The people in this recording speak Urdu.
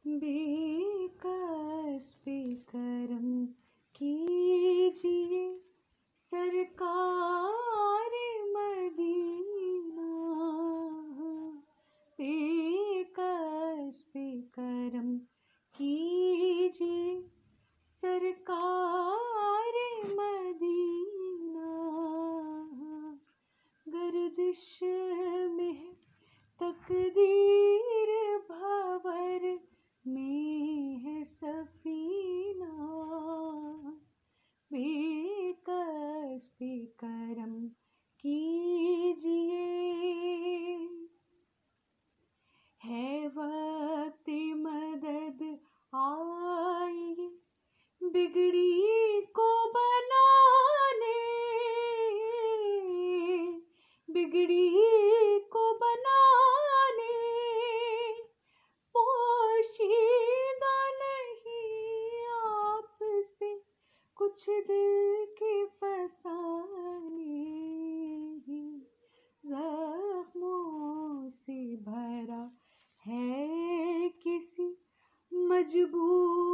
بے کسب کرم کیجیے سرکار مدینہ، بے کسب کرم کیجیے سرکار مدینہ، گردش میں ہے تقدیر بھور میں ہے سفینہ، بے کسب کرم کیجیے، ہے وقت مدد آئیے بگڑی کو بنانے، بگڑی کو بنانے، پوشیدہ نہیں آپ سے کچھ دل کے فسانے، زخموں سے بھرا ہے کسی مجبور